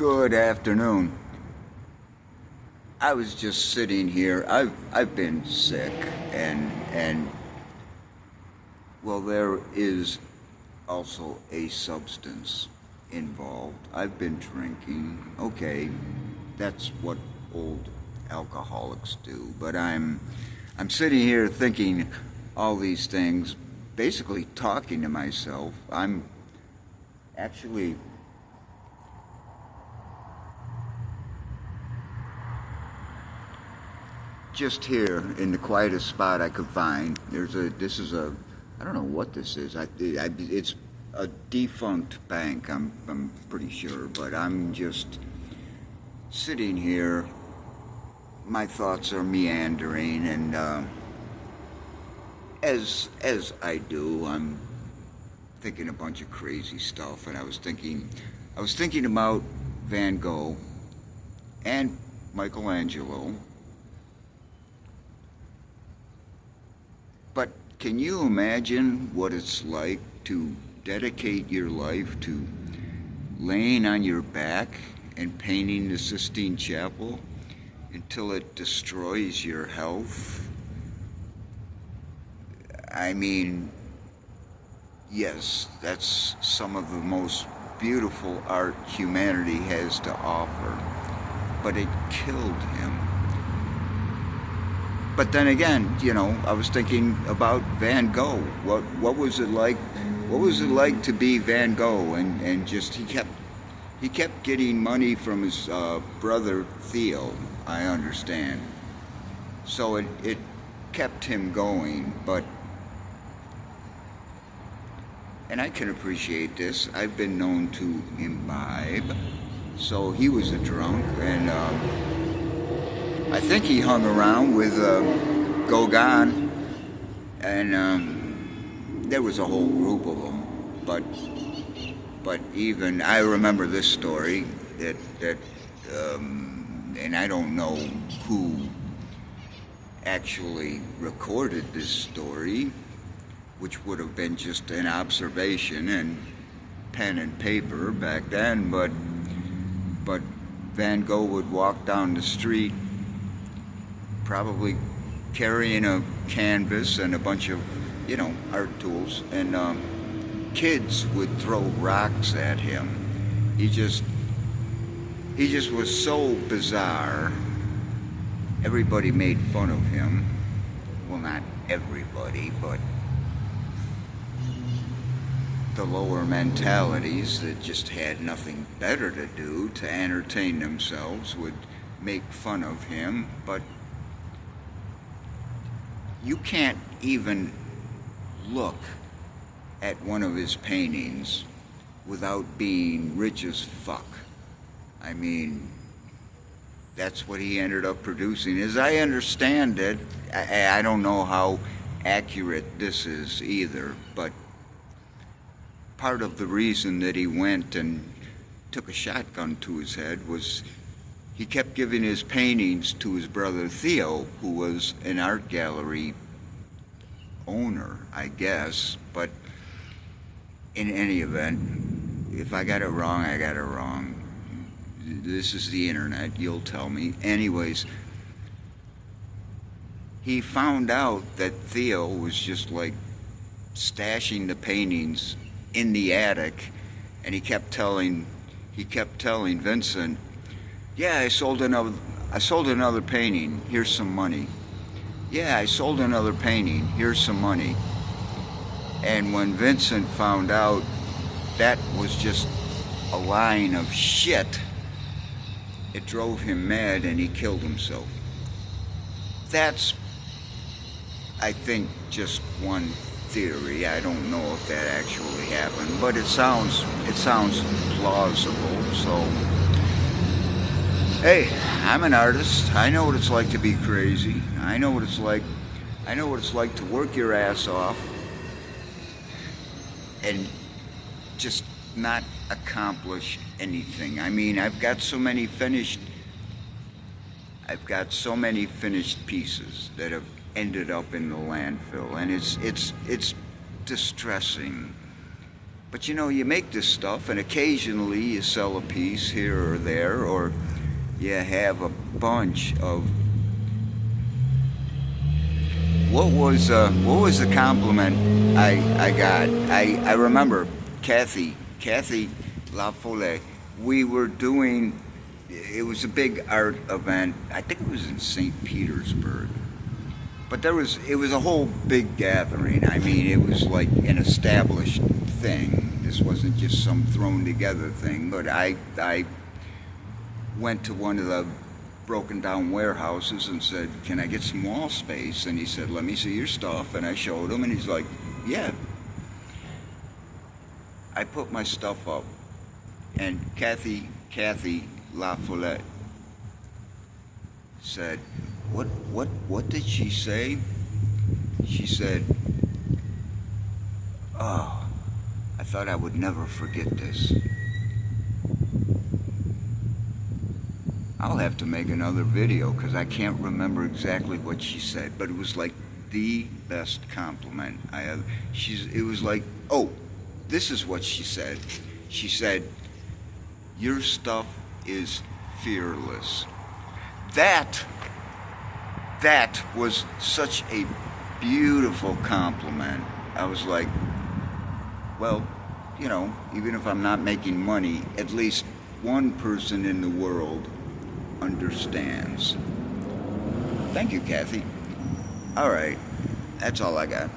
Good afternoon. I was just sitting here. I've been sick, and well, there is also a substance involved. I've been drinking. Okay, that's what old alcoholics do. But I'm sitting here thinking all these things, basically talking to myself. I'm actually just here in the quietest spot I could find. This is a, I don't know what this is. It's a defunct bank, I'm pretty sure, but I'm just sitting here. My thoughts are meandering, and as I do, I'm thinking a bunch of crazy stuff, and I was thinking about Van Gogh and Michelangelo. But can you imagine what it's like to dedicate your life to laying on your back and painting the Sistine Chapel until it destroys your health? I mean, yes, that's some of the most beautiful art humanity has to offer, but it killed him. But then again, I was thinking about Van Gogh. What was it like? What was it like to be Van Gogh? And just he kept getting money from his brother Theo. I understand. So it kept him going. And I can appreciate this. I've been known to imbibe. So he was a drunk, and I think he hung around with Gauguin, and there was a whole group of them. But even I remember this story that and I don't know who actually recorded this story, which would have been just an observation and pen and paper back then. But Van Gogh would walk down the street, probably carrying a canvas and a bunch of, art tools, and kids would throw rocks at him. He just was so bizarre. Everybody made fun of him. Well, not everybody, but the lower mentalities that just had nothing better to do to entertain themselves would make fun of him. But you can't even look at one of his paintings without being rich as fuck. I mean, that's what he ended up producing. As I understand it, I don't know how accurate this is either, but part of the reason that he went and took a shotgun to his head was he kept giving his paintings to his brother Theo, who was an art gallery owner, I guess. But in any event, if I got it wrong, I got it wrong. This is the internet, you'll tell me. Anyways, he found out that Theo was just like stashing the paintings in the attic, and he kept telling Vincent, "Yeah, I sold another painting. Here's some money. Yeah, I sold another painting. Here's some money." And when Vincent found out that was just a line of shit, it drove him mad, and he killed himself. That's, I think, just one theory. I don't know if that actually happened, but it sounds plausible. So, hey, I'm an artist. I know what it's like to be crazy. I know what it's like to work your ass off and just not accomplish anything. I mean, I've got so many finished pieces that have ended up in the landfill, and it's distressing. But you know, you make this stuff, and occasionally you sell a piece here or there, or you have a bunch of. What was the compliment I got? I remember Kathy La Folle. We were doing. It was a big art event. I think it was in St. Petersburg. But it was a whole big gathering. I mean, it was like an established thing. This wasn't just some thrown together thing. But I went to one of the broken down warehouses and said, "Can I get some wall space?" And he said, "Let me see your stuff." And I showed him, and he's like, "Yeah." I put my stuff up, and Kathy La Follette said, What did she say? She said, "Oh, I thought I would never forget this." I'll have to make another video because I can't remember exactly what she said, but it was like the best compliment I ever. It was like, oh, this is what she said. She said, "Your stuff is fearless." That was such a beautiful compliment. I was like, well, you know, even if I'm not making money, at least one person in the world understands. Thank you, Kathy. All right, that's all I got.